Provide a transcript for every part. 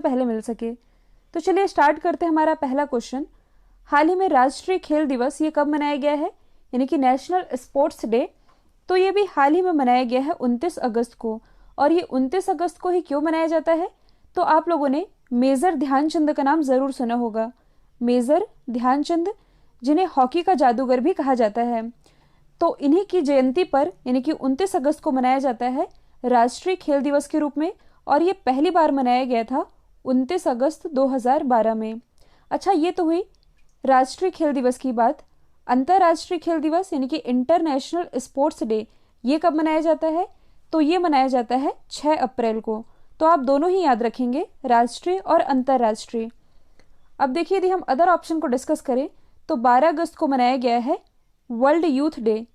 पहले मिल सके। तो चलिए स्टार्ट करते हैं हमारा पहला क्वेश्चन। हाल ही में राष्ट्रीय खेल दिवस ये कब मनाया गया है, यानी कि नेशनल स्पोर्ट्स डे। तो ये भी हाल ही में मनाया गया है 29 अगस्त को। और ये 29 अगस्त को ही क्यों मनाया जाता है, तो आप लोगों ने मेजर ध्यानचंद का नाम ज़रूर सुना होगा। मेजर ध्यानचंद, जिन्हें हॉकी का जादूगर भी कहा जाता है। तो इन्हीं की जयंती पर यानी कि 29 अगस्त को मनाया जाता है राष्ट्रीय खेल दिवस के रूप में। और ये पहली बार मनाया गया था 29 अगस्त 2012 में। अच्छा, ये तो हुई राष्ट्रीय खेल दिवस की बात। अंतर्राष्ट्रीय खेल दिवस यानी कि इंटरनेशनल स्पोर्ट्स डे ये कब मनाया जाता है, तो ये मनाया जाता है 6 अप्रैल को। तो आप दोनों ही याद रखेंगे, राष्ट्रीय और अंतर्राष्ट्रीय। अब देखिए, यदि हम अदर ऑप्शन को डिस्कस करें तो 12 अगस्त को मनाया गया है वर्ल्ड यूथ डे,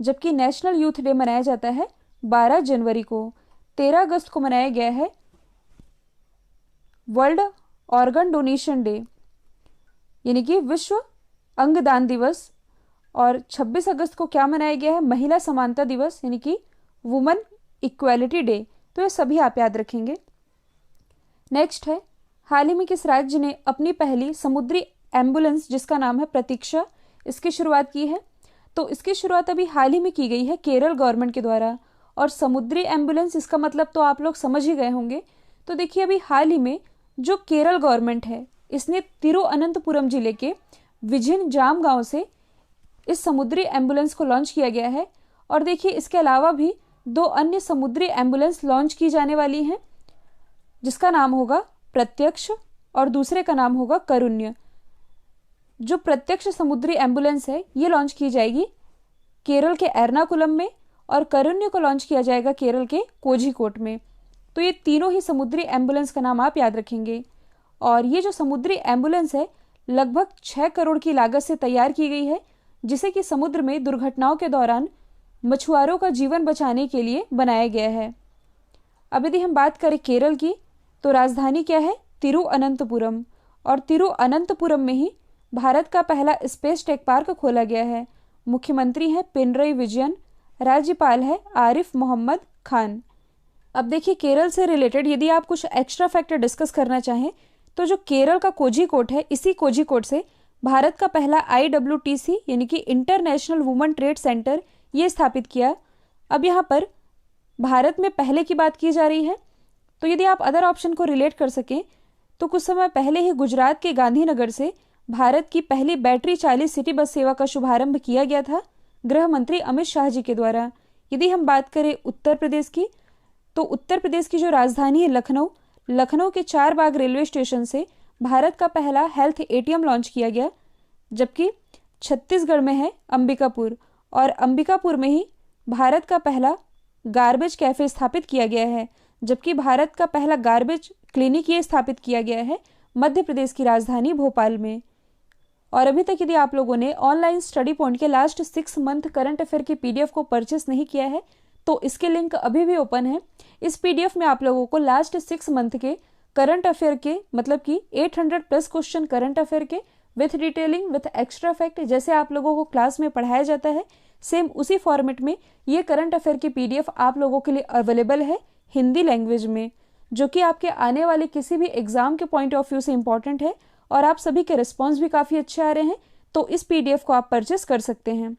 जबकि नेशनल यूथ डे मनाया जाता है 12 जनवरी को। 13 अगस्त को मनाया गया है वर्ल्ड ऑर्गन डोनेशन डे, यानी कि विश्व अंगदान दिवस। और 26 अगस्त को क्या मनाया गया है, महिला समानता दिवस, यानी कि वुमेन इक्वालिटी डे। तो ये सभी आप याद रखेंगे। नेक्स्ट है, हाल ही में किस राज्य ने अपनी पहली समुद्री एम्बुलेंस, जिसका नाम है प्रतीक्षा, इसकी शुरुआत की है। तो इसकी शुरुआत अभी हाल ही में की गई है केरल गवर्नमेंट के द्वारा। और समुद्री एम्बुलेंस, इसका मतलब तो आप लोग समझ ही गए होंगे। तो देखिए, अभी हाल ही में जो केरल गवर्नमेंट है, इसने तिरुअनंतपुरम जिले के विजिन जाम गांव से इस समुद्री एम्बुलेंस को लॉन्च किया गया है। और देखिए, इसके अलावा भी 2 अन्य समुद्री एम्बुलेंस लॉन्च की जाने वाली हैं, जिसका नाम होगा प्रत्यक्ष और दूसरे का नाम होगा करुण्य। जो प्रत्यक्ष समुद्री एम्बुलेंस है ये लॉन्च की जाएगी केरल के एर्नाकुलम में, और करुण्य को लॉन्च किया जाएगा केरल के कोझिकोड में। तो ये तीनों ही समुद्री एम्बुलेंस का नाम आप याद रखेंगे। और ये जो समुद्री एम्बुलेंस है लगभग 6 करोड़ की लागत से तैयार की गई है, जिसे कि समुद्र में दुर्घटनाओं के दौरान मछुआरों का जीवन बचाने के लिए बनाया गया है। अब यदि हम बात करें केरल की, तो राजधानी क्या है, तिरुअनंतपुरम। और तिरुअनंतपुरम में ही भारत का पहला स्पेस टेक पार्क खोला गया है। मुख्यमंत्री हैं पिनरई विजयन, राज्यपाल है आरिफ मोहम्मद खान। अब देखिए, केरल से रिलेटेड यदि आप कुछ एक्स्ट्रा फैक्टर डिस्कस करना चाहें, तो जो केरल का कोझिकोड है, इसी कोझिकोड से भारत का पहला IWTC यानी कि इंटरनेशनल वुमेन ट्रेड सेंटर ये स्थापित किया। अब यहाँ पर भारत में पहले की बात की जा रही है। तो यदि आप अदर ऑप्शन को रिलेट कर सकें, तो कुछ समय पहले ही गुजरात के गांधीनगर से भारत की पहली बैटरी चालित सिटी बस सेवा का शुभारंभ किया गया था गृह मंत्री अमित शाह जी के द्वारा। यदि हम बात करें उत्तर प्रदेश की, तो उत्तर प्रदेश की जो राजधानी है लखनऊ, लखनऊ के चारबाग रेलवे स्टेशन से भारत का पहला हेल्थ ATM लॉन्च किया गया। जबकि छत्तीसगढ़ में है अंबिकापुर, और अंबिकापुर में ही भारत का पहला गार्बेज कैफे स्थापित किया गया है। जबकि भारत का पहला गार्बेज क्लिनिक ये स्थापित किया गया है मध्य प्रदेश की राजधानी भोपाल में। और अभी तक यदि आप लोगों ने ऑनलाइन स्टडी पॉइंट के लास्ट 6 मंथ करंट अफेयर की PDF को परचेस नहीं किया है, तो इसके लिंक अभी भी ओपन है। इस PDF में आप लोगों को लास्ट 6 मंथ के करंट अफेयर के, मतलब कि 800+ क्वेश्चन करंट अफेयर के with detailing with extra fact, जैसे आप लोगों को क्लास में पढ़ाया जाता है, सेम उसी फॉर्मेट में ये करंट अफेयर की PDF आप लोगों के लिए अवेलेबल है हिंदी लैंग्वेज में, जो कि आपके आने वाले किसी भी एग्जाम के पॉइंट ऑफ व्यू से इंपॉर्टेंट है। और आप सभी के रिस्पॉन्स भी काफ़ी अच्छे आ रहे हैं, तो इस PDF को आप परचेस कर सकते हैं।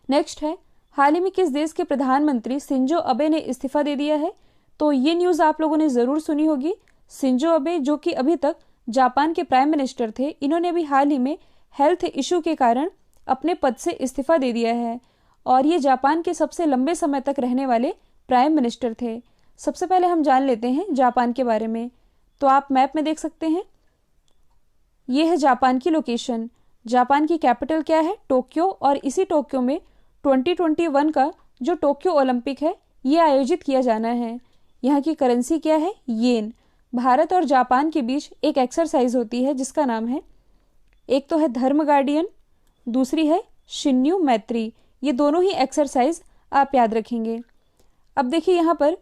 नेक्स्ट है, हाल ही में किस देश के प्रधानमंत्री शिंजो अबे ने इस्तीफा दे दिया है। तो ये न्यूज़ आप लोगों ने ज़रूर सुनी होगी। शिंजो अबे, जो कि अभी तक जापान के प्राइम मिनिस्टर थे, इन्होंने भी हाल ही में हेल्थ इशू के कारण अपने पद से इस्तीफा दे दिया है। और ये जापान के सबसे लंबे समय तक रहने वाले प्राइम मिनिस्टर थे। सबसे पहले हम जान लेते हैं जापान के बारे में। तो आप मैप में देख सकते हैं, ये है जापान की लोकेशन। जापान की कैपिटल क्या है, टोक्यो। और इसी टोक्यो में 2021 का जो टोक्यो ओलंपिक है ये आयोजित किया जाना है। यहाँ की करेंसी क्या है, येन। भारत और जापान के बीच एक एक्सरसाइज होती है जिसका नाम है, एक तो है धर्म गार्डियन, दूसरी है शिन्यू मैत्री। ये दोनों ही एक्सरसाइज आप याद रखेंगे। अब देखिए, यहाँ पर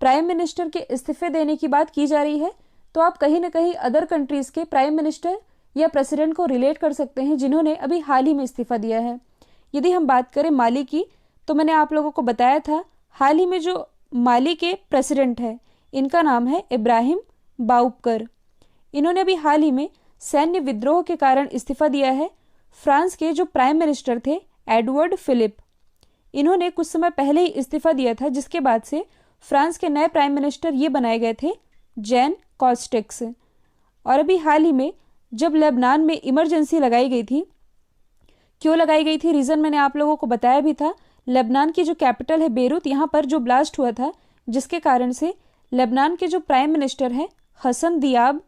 प्राइम मिनिस्टर के इस्तीफे देने की बात की जा रही है, तो आप कहीं ना कहीं अदर कंट्रीज के प्राइम मिनिस्टर या प्रेसिडेंट को रिलेट कर सकते हैं जिन्होंने अभी हाल ही में इस्तीफा दिया है। यदि हम बात करें माली की, तो मैंने आप लोगों को बताया था हाल ही में जो माली के प्रेसिडेंट है इनका नाम है इब्राहिम बाउपकर। इन्होंने अभी हाल ही में सैन्य विद्रोह के कारण इस्तीफा दिया है। फ्रांस के जो प्राइम मिनिस्टर थे एडवर्ड फिलिप, इन्होंने कुछ समय पहले ही इस्तीफा दिया था, जिसके बाद से फ्रांस के नए प्राइम मिनिस्टर ये बनाए गए थे जैन कॉस्टेक्स। और अभी हाल ही में जब लेबनान में इमरजेंसी लगाई गई थी, क्यों लगाई गई थी, रीज़न मैंने आप लोगों को बताया भी था। लेबनान की जो कैपिटल है बेरूत, यहाँ पर जो ब्लास्ट हुआ था, जिसके कारण से लेबनान के जो प्राइम मिनिस्टर हैं हसन दियाब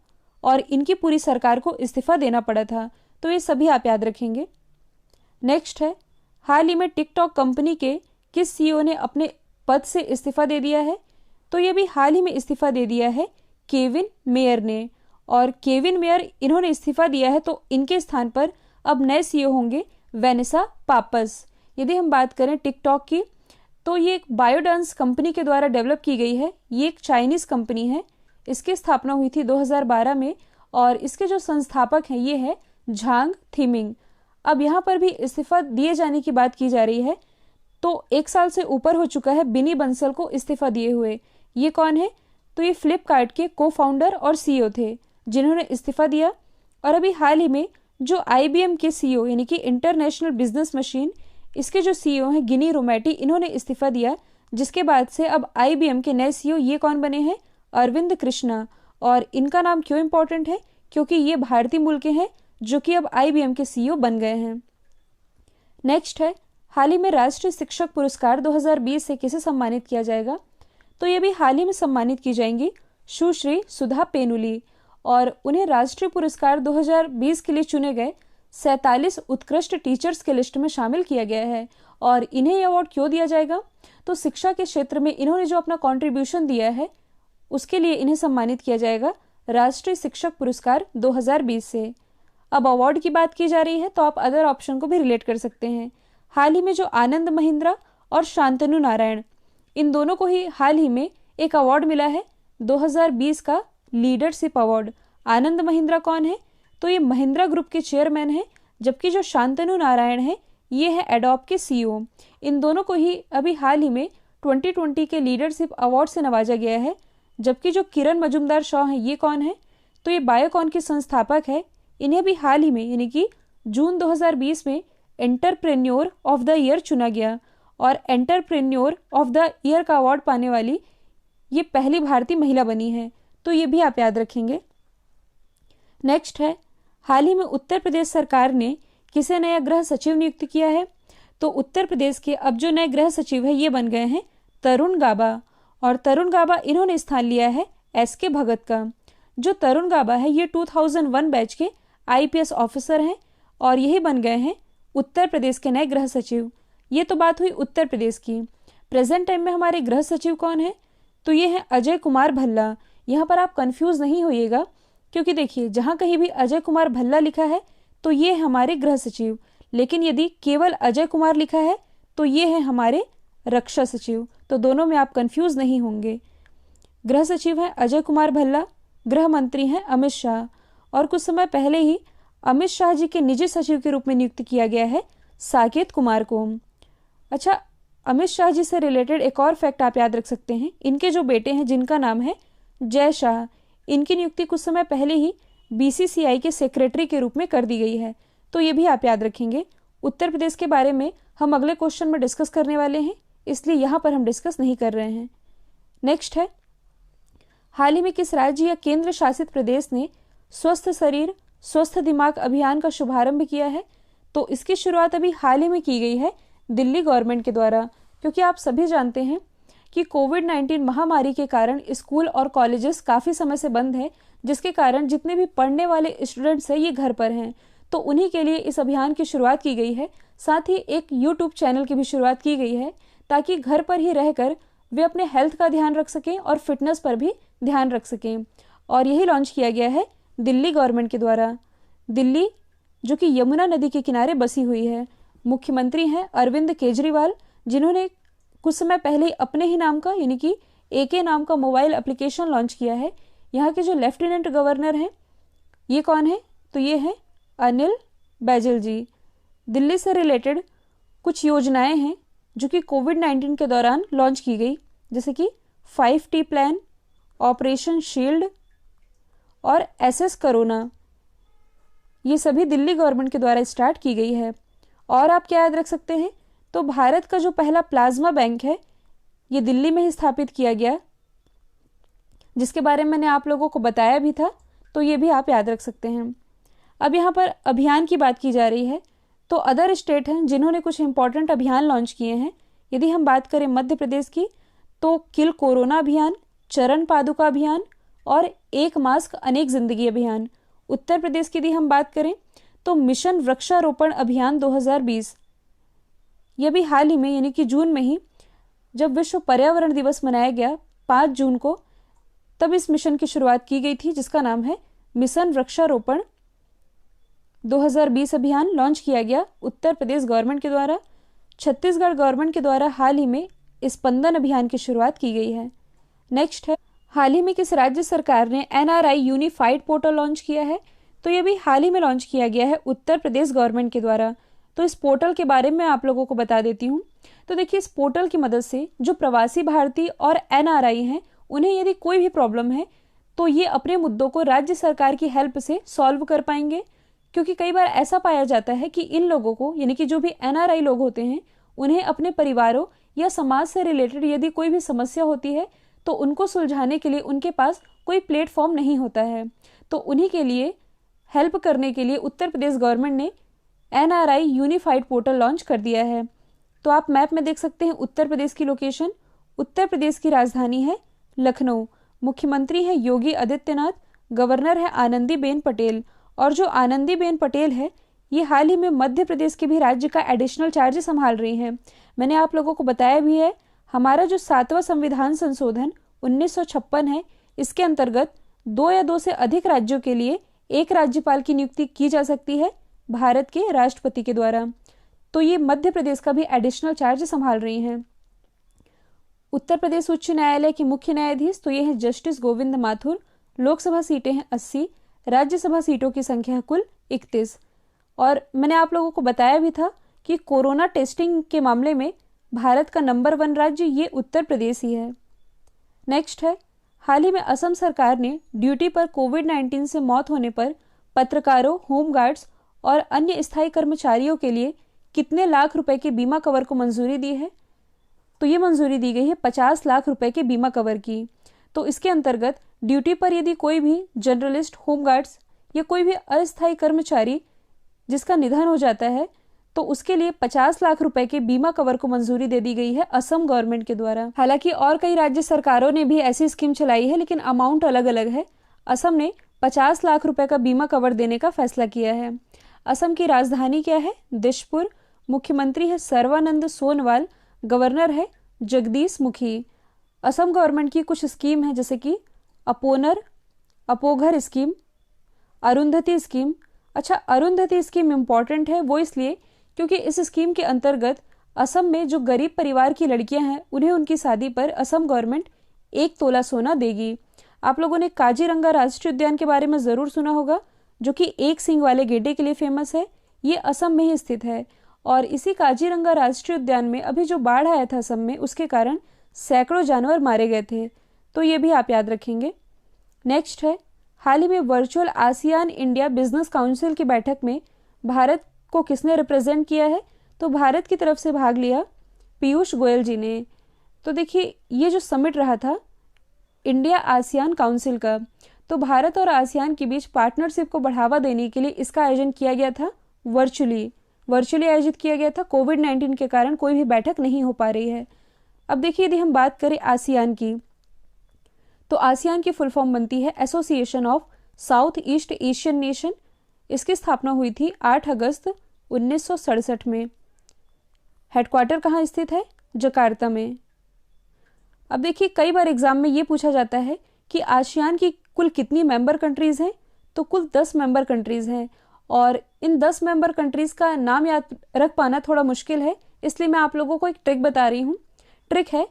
और इनकी पूरी सरकार को इस्तीफा देना पड़ा था। तो ये सभी आप याद रखेंगे। नेक्स्ट है, हाल ही में टिकटॉक कंपनी के किस सीईओ ने अपने पद से इस्तीफा दे दिया है? तो ये भी हाल ही में इस्तीफा दे दिया है केविन मेयर ने। और केविन मेयर इन्होंने इस्तीफा दिया है, तो इनके स्थान पर अब नए सीईओ होंगे वेनेसा पापस। यदि हम बात करें टिकटॉक की, तो ये एक बायोडांस कंपनी के द्वारा डेवलप की गई है। ये एक चाइनीज कंपनी है। इसकी स्थापना हुई थी 2012 में और इसके जो संस्थापक हैं ये है झांग थीमिंग। अब यहाँ पर भी इस्तीफा दिए जाने की बात की जा रही है। तो 1 साल से ऊपर हो चुका है बिनी बंसल को इस्तीफा दिए हुए। ये कौन है? तो ये फ्लिपकार्ट के को फाउंडर और सीईओ थे जिन्होंने इस्तीफा दिया। और अभी हाल ही में जो आईबीएम के सीईओ यानी कि इंटरनेशनल बिजनेस मशीन, इसके जो सीईओ हैं गिनी रोमैटी, इन्होंने इस्तीफा दिया, जिसके बाद से अब आईबीएम के नए सीईओ ये कौन बने हैं? अरविंद कृष्णा। और इनका नाम क्यों इंपॉर्टेंट है? क्योंकि ये भारतीय मूल के हैं जो कि अब आईबीएम के सीईओ बन गए हैं। नेक्स्ट है, हाल ही में राष्ट्रीय शिक्षक पुरस्कार 2020 से किसे सम्मानित किया जाएगा? तो ये भी हाल ही में सम्मानित की जाएंगी सुश्री सुधा पेनुली। और उन्हें राष्ट्रीय पुरस्कार 2020 के लिए चुने गए 47 उत्कृष्ट टीचर्स के लिस्ट में शामिल किया गया है। और इन्हें यह अवार्ड क्यों दिया जाएगा? तो शिक्षा के क्षेत्र में इन्होंने जो अपना कंट्रीब्यूशन दिया है उसके लिए इन्हें सम्मानित किया जाएगा राष्ट्रीय शिक्षक पुरस्कार 2020 से। अब अवार्ड की बात की जा रही है तो आप अदर ऑप्शन को भी रिलेट कर सकते हैं। हाल ही में जो आनंद महिंद्रा और शांतनु नारायण, इन दोनों को ही हाल ही में एक अवार्ड मिला है 2020 का लीडरशिप अवार्ड। आनंद महिंद्रा कौन है? तो ये महिंद्रा ग्रुप के चेयरमैन हैं, जबकि जो शांतनु नारायण है ये है एडोब के सीईओ। इन दोनों को ही अभी हाल ही में 2020 के लीडरशिप अवार्ड से नवाजा गया है। जबकि जो किरण मजुमदार शॉ हैं ये कौन है? तो ये बायोकॉन के संस्थापक है। इन्हें भी हाल ही में यानी कि जून 2020 में एंटरप्रेन्योर ऑफ द ईयर चुना गया। और एंटरप्रेन्योर ऑफ द ईयर का अवार्ड पाने वाली ये पहली भारतीय महिला बनी है। तो ये भी आप याद रखेंगे। नेक्स्ट है, हाल ही में उत्तर प्रदेश सरकार ने किसे नया गृह सचिव नियुक्त किया है? तो उत्तर प्रदेश के अब जो नए गृह सचिव है ये बन गए हैं तरुण गाबा। और तरुण गाबा इन्होंने स्थान लिया है एसके भगत का। जो तरुण गाबा है ये 2001 बैच के आईपीएस ऑफिसर हैं और यही बन गए हैं उत्तर प्रदेश के नए गृह सचिव। ये तो बात हुई उत्तर प्रदेश की। प्रेजेंट टाइम में हमारे गृह सचिव कौन है? तो ये है अजय कुमार भल्ला। यहाँ पर आप कंफ्यूज नहीं होइएगा, क्योंकि देखिए जहाँ कहीं भी अजय कुमार भल्ला लिखा है तो ये हमारे गृह सचिव, लेकिन यदि केवल अजय कुमार लिखा है तो ये है हमारे रक्षा सचिव। तो दोनों में आप कंफ्यूज नहीं होंगे। गृह सचिव है अजय कुमार भल्ला, गृह मंत्री हैं अमित शाह। और कुछ समय पहले ही अमित शाह जी के निजी सचिव के रूप में नियुक्त किया गया है साकेत कुमार को। अच्छा, अमित शाह जी से रिलेटेड एक और फैक्ट आप याद रख सकते हैं। इनके जो बेटे हैं जिनका नाम है जय शाह, इनकी नियुक्ति कुछ समय पहले ही बीसीसीआई के सेक्रेटरी के रूप में कर दी गई है। तो ये भी आप याद रखेंगे। उत्तर प्रदेश के बारे में हम अगले क्वेश्चन में डिस्कस करने वाले हैं, इसलिए यहाँ पर हम डिस्कस नहीं कर रहे हैं। नेक्स्ट है, हाल ही में किस राज्य या केंद्र शासित प्रदेश ने स्वस्थ शरीर स्वस्थ दिमाग अभियान का शुभारंभ किया है? तो इसकी शुरुआत अभी हाल ही में की गई है दिल्ली गवर्नमेंट के द्वारा। क्योंकि आप सभी जानते हैं कि कोविड-19 महामारी के कारण स्कूल और कॉलेजेस काफ़ी समय से बंद हैं, जिसके कारण जितने भी पढ़ने वाले स्टूडेंट्स हैं ये घर पर हैं। तो उन्हीं के लिए इस अभियान की शुरुआत की गई है। साथ ही एक यूट्यूब चैनल की भी शुरुआत की गई है ताकि घर पर ही रहकर वे अपने हेल्थ का ध्यान रख सकें और फिटनेस पर भी ध्यान रख सकें। और यही लॉन्च किया गया है दिल्ली गवर्नमेंट के द्वारा। दिल्ली जो कि यमुना नदी के किनारे बसी हुई है। मुख्यमंत्री हैं अरविंद केजरीवाल, जिन्होंने कुछ समय पहले ही अपने ही नाम का यानी कि एके नाम का मोबाइल एप्लीकेशन लॉन्च किया है। यहाँ के जो लेफ्टिनेंट गवर्नर हैं ये कौन है? तो ये हैं अनिल बैजल जी। दिल्ली से रिलेटेड कुछ योजनाएं हैं जो कि कोविड-19 के दौरान लॉन्च की गई, जैसे कि 5T प्लान, ऑपरेशन शील्ड, और एसएस कोरोना, ये सभी दिल्ली गवर्नमेंट के द्वारा स्टार्ट की गई है। और आप क्या याद रख सकते हैं, तो भारत का जो पहला प्लाज्मा बैंक है ये दिल्ली में ही स्थापित किया गया, जिसके बारे में मैंने आप लोगों को बताया भी था, तो ये भी आप याद रख सकते हैं। अब यहाँ पर अभियान की बात की जा रही है, तो अदर स्टेट हैं जिन्होंने कुछ इंपॉर्टेंट अभियान लॉन्च किए हैं। यदि हम बात करें मध्य प्रदेश की, तो किल कोरोना अभियान, चरण पादुका अभियान और एक मास्क अनेक जिंदगी अभियान। उत्तर प्रदेश की यदि हम बात करें तो मिशन वृक्षारोपण अभियान 2020, यह भी हाल ही में यानी कि जून में ही जब विश्व पर्यावरण दिवस मनाया गया 5 जून को, तब इस मिशन की शुरुआत की गई थी, जिसका नाम है मिशन वृक्षारोपण 2020 अभियान लॉन्च किया गया उत्तर प्रदेश गवर्नमेंट के द्वारा। छत्तीसगढ़ गवर्नमेंट के द्वारा हाल ही में स्पंदन अभियान की शुरुआत की गई है। नेक्स्ट है, हाल ही में किस राज्य सरकार ने एनआरआई यूनिफाइड पोर्टल लॉन्च किया है, तो ये भी हाल ही में लॉन्च किया गया है उत्तर प्रदेश गवर्नमेंट के द्वारा। तो इस पोर्टल के बारे में आप लोगों को बता देती हूँ। तो देखिए, इस पोर्टल की मदद से जो प्रवासी भारतीय और एनआरआई हैं, उन्हें यदि कोई भी प्रॉब्लम है तो ये अपने मुद्दों को राज्य सरकार की हेल्प से सॉल्व कर पाएंगे। क्योंकि कई बार ऐसा पाया जाता है कि इन लोगों को यानी कि जो भी एनआरआई लोग होते हैं, उन्हें अपने परिवारों या समाज से रिलेटेड यदि कोई भी समस्या होती है तो उनको सुलझाने के लिए उनके पास कोई प्लेटफॉर्म नहीं होता है। तो उन्हीं के लिए हेल्प करने के लिए उत्तर प्रदेश गवर्नमेंट ने एनआरआई यूनिफाइड पोर्टल लॉन्च कर दिया है। तो आप मैप में देख सकते हैं उत्तर प्रदेश की लोकेशन। उत्तर प्रदेश की राजधानी है लखनऊ, मुख्यमंत्री है योगी आदित्यनाथ, गवर्नर है आनंदीबेन पटेल। और जो आनंदीबेन पटेल है, ये हाल ही में मध्य प्रदेश के भी राज्य का एडिशनल चार्ज संभाल रही हैं। मैंने आप लोगों को बताया भी है, हमारा जो 7वां संविधान संशोधन 1956 है, इसके अंतर्गत 2 या 2 से अधिक राज्यों के लिए एक राज्यपाल की नियुक्ति की जा सकती है भारत के राष्ट्रपति के द्वारा। तो ये मध्य प्रदेश का भी एडिशनल चार्ज संभाल रही हैं। उत्तर प्रदेश उच्च न्यायालय के मुख्य न्यायाधीश तो ये हैं जस्टिस गोविंद माथुर। लोकसभा सीटें हैं 80, राज्यसभा सीटों की संख्या है कुल 31। और मैंने आप लोगों को बताया भी था कि कोरोना टेस्टिंग के मामले में भारत का नंबर 1 राज्य ये उत्तर प्रदेश ही है। नेक्स्ट है, हाल ही में असम सरकार ने ड्यूटी पर कोविड-19 से मौत होने पर पत्रकारों, होमगार्ड्स और अन्य स्थायी कर्मचारियों के लिए कितने लाख रुपए के बीमा कवर को मंजूरी दी है, तो ये मंजूरी दी गई है 50 लाख रुपए के बीमा कवर की। तो इसके अंतर्गत ड्यूटी पर यदि कोई भी जर्नलिस्ट, होमगार्ड्स या कोई भी अस्थायी कर्मचारी जिसका निधन हो जाता है, तो उसके लिए 50 लाख रुपए के बीमा कवर को मंजूरी दे दी गई है असम गवर्नमेंट के द्वारा। हालांकि और कई राज्य सरकारों ने भी ऐसी स्कीम चलाई है, लेकिन अमाउंट अलग अलग है। असम ने 50 लाख रुपए का बीमा कवर देने का फैसला किया है। असम की राजधानी क्या है? दिशपुर। मुख्यमंत्री है सर्बानंद सोनोवाल, गवर्नर है जगदीश मुखी। असम गवर्नमेंट की कुछ स्कीम है, जैसे कि अपोघर स्कीम, अरुंधति स्कीम। अच्छा, अरुंधति स्कीम इम्पॉर्टेंट है वो इसलिए क्योंकि इस स्कीम के अंतर्गत असम में जो गरीब परिवार की लड़कियां हैं, उन्हें उनकी शादी पर असम गवर्नमेंट 1 तोला सोना देगी। आप लोगों ने काजीरंगा राष्ट्रीय उद्यान के बारे में जरूर सुना होगा, जो कि एक सींग वाले गेंडे के लिए फेमस है। ये असम में ही स्थित है। और इसी काजीरंगा राष्ट्रीय उद्यान में अभी जो बाढ़ आया था असम में, उसके कारण सैकड़ों जानवर मारे गए थे। तो ये भी आप याद रखेंगे। नेक्स्ट है, हाल ही में virtual ASEAN India business council की बैठक में भारत को किसने रिप्रेजेंट किया है? तो भारत की तरफ से भाग लिया पीयूष गोयल जी ने। तो देखिए, ये जो समिट रहा था इंडिया आसियान काउंसिल का, तो भारत और आसियान के बीच पार्टनरशिप को बढ़ावा देने के लिए इसका आयोजन किया गया था वर्चुअली आयोजित किया गया था। कोविड-19 के कारण कोई भी बैठक नहीं हो पा रही है। अब देखिए, यदि हम बात करें आसियान की, तो आसियान की फुल फॉर्म बनती है association of south east Asian nation. इसकी स्थापना हुई थी 8 अगस्त 1967 में। हेडक्वार्टर कहाँ स्थित है? जकार्ता में। अब देखिए, कई बार एग्जाम में ये पूछा जाता है कि आसियान की कुल कितनी मेंबर कंट्रीज हैं? तो कुल 10 मेंबर कंट्रीज हैं। और इन 10 मेंबर कंट्रीज का नाम याद रख पाना थोड़ा मुश्किल है, इसलिए मैं आप लोगों को एक ट्रिक बता रही हूँ। ट्रिक है,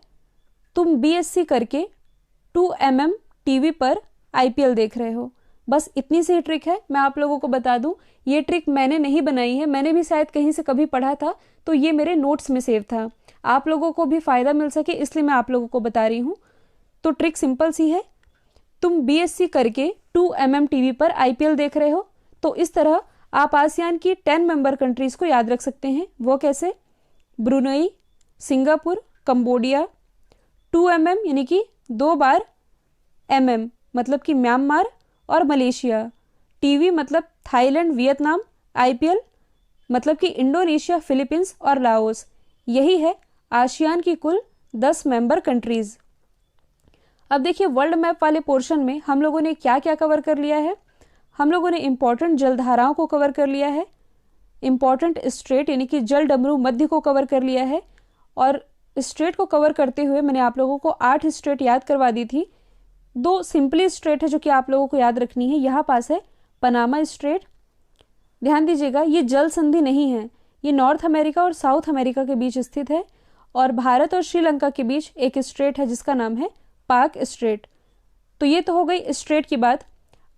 तुम बीएससी करके 2mm टीवी पर आईपीएल देख रहे हो, बस इतनी सी ट्रिक है। मैं आप लोगों को बता दूं, ये ट्रिक मैंने नहीं बनाई है, मैंने भी शायद कहीं से कभी पढ़ा था, तो ये मेरे नोट्स में सेव था। आप लोगों को भी फायदा मिल सके इसलिए मैं आप लोगों को बता रही हूँ। तो ट्रिक सिंपल सी है, तुम BSc करके 2mm टीवी पर IPL देख रहे हो, तो इस तरह आप आसियान की 10 मेंबर कंट्रीज को याद रख सकते हैं। वो कैसे? ब्रुनई, सिंगापुर, कंबोडिया, 2mm यानी कि 2 बार MM मतलब कि म्यांमार और मलेशिया, टीवी मतलब थाईलैंड, वियतनाम, IPL मतलब कि इंडोनेशिया, फिलीपींस और लाओस। यही है आसियान की कुल 10 मेंबर कंट्रीज। अब देखिए वर्ल्ड मैप वाले पोर्शन में हम लोगों ने क्या क्या कवर कर लिया है। हम लोगों ने इंपॉर्टेंट जलधाराओं को कवर कर लिया है, इंपॉर्टेंट स्ट्रेट यानी कि जल डमरू मध्य को कवर कर लिया है, और स्ट्रेट को कवर करते हुए मैंने आप लोगों को 8 स्ट्रेट याद करवा दी थी। 2 सिंपली स्ट्रेट है जो कि आप लोगों को याद रखनी है। यहाँ पास है पनामा स्ट्रेट। ध्यान दीजिएगा, ये जल संधि नहीं है, ये नॉर्थ अमेरिका और साउथ अमेरिका के बीच स्थित है, और भारत और श्रीलंका के बीच एक स्ट्रेट है जिसका नाम है पाक स्ट्रेट। तो ये तो हो गई स्ट्रेट की बात।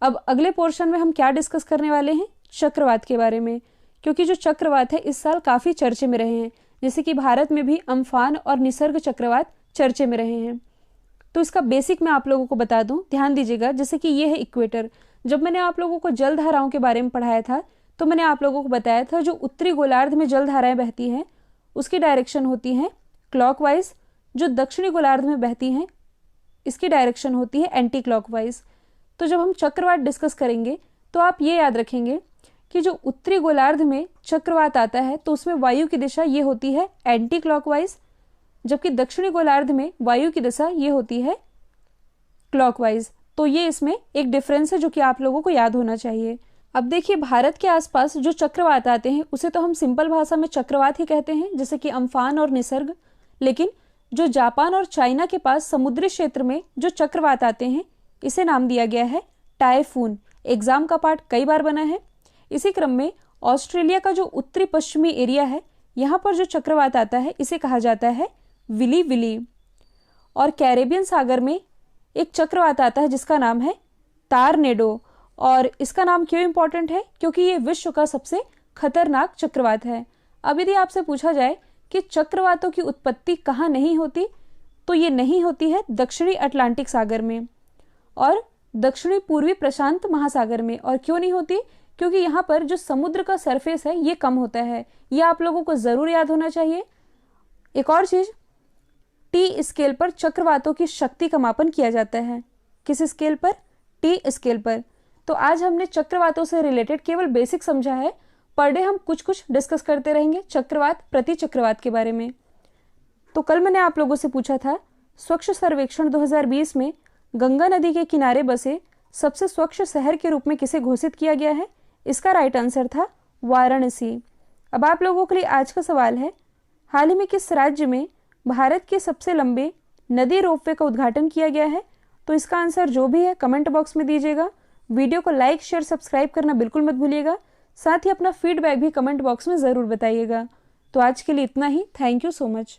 अब अगले पोर्शन में हम क्या डिस्कस करने वाले हैं? चक्रवात के बारे में, क्योंकि जो चक्रवात है इस साल काफ़ी चर्चे में रहे हैं, जैसे कि भारत में भी अम्फान और निसर्ग चक्रवात चर्चे में रहे हैं। तो इसका बेसिक मैं आप लोगों को बता दूं, ध्यान दीजिएगा। जैसे कि ये है इक्वेटर। जब मैंने आप लोगों को जलधाराओं के बारे में पढ़ाया था तो मैंने आप लोगों को बताया था जो उत्तरी गोलार्ध में जलधाराएं बहती हैं उसकी डायरेक्शन होती है क्लॉकवाइज, जो दक्षिणी गोलार्ध में बहती हैं इसकी डायरेक्शन होती है एंटी क्लॉकवाइज। तो जब हम चक्रवात डिस्कस करेंगे तो आप ये याद रखेंगे कि जो उत्तरी गोलार्ध में चक्रवात आता है तो उसमें वायु की दिशा ये होती है एंटी क्लॉकवाइज, जबकि दक्षिणी गोलार्ध में वायु की दिशा ये होती है क्लॉकवाइज। तो ये इसमें एक डिफरेंस है जो कि आप लोगों को याद होना चाहिए। अब देखिए भारत के आसपास जो चक्रवात आते हैं उसे तो हम सिंपल भाषा में चक्रवात ही कहते हैं, जैसे कि अम्फान और निसर्ग। लेकिन जो जापान और चाइना के पास समुद्री क्षेत्र में जो चक्रवात आते हैं इसे नाम दिया गया है टाइफून। एग्जाम का पार्ट कई बार बना है। इसी क्रम में ऑस्ट्रेलिया का जो उत्तरी पश्चिमी एरिया है यहाँ पर जो चक्रवात आता है इसे कहा जाता है विली विली। और कैरेबियन सागर में एक चक्रवात आता है जिसका नाम है टारनेडो। और इसका नाम क्यों इंपॉर्टेंट है? क्योंकि ये विश्व का सबसे खतरनाक चक्रवात है। अब यदि आपसे पूछा जाए कि चक्रवातों की उत्पत्ति कहाँ नहीं होती, तो ये नहीं होती है दक्षिणी अटलांटिक सागर में और दक्षिणी पूर्वी प्रशांत महासागर में। और क्यों नहीं होती? क्योंकि यहाँ पर जो समुद्र का सरफेस है ये कम होता है। ये आप लोगों को जरूर याद होना चाहिए। एक और चीज, टी स्केल पर चक्रवातों की शक्ति का मापन किया जाता है। किस स्केल पर? टी स्केल पर। तो आज हमने चक्रवातों से रिलेटेड केवल बेसिक समझा है। पर डे हम कुछ कुछ डिस्कस करते रहेंगे चक्रवात प्रति चक्रवात के बारे में। तो कल मैंने आप लोगों से पूछा था स्वच्छ सर्वेक्षण 2020 में गंगा नदी के किनारे बसे सबसे स्वच्छ शहर के रूप में किसे घोषित किया गया है? इसका राइट आंसर था वाराणसी। अब आप लोगों के लिए आज का सवाल है, हाल ही में किस राज्य में भारत के सबसे लंबे नदी रोपवे का उद्घाटन किया गया है? तो इसका आंसर जो भी है कमेंट बॉक्स में दीजिएगा। वीडियो को लाइक शेयर सब्सक्राइब करना बिल्कुल मत भूलिएगा। साथ ही अपना फीडबैक भी कमेंट बॉक्स में ज़रूर बताइएगा। तो आज के लिए इतना ही। Thank you so much.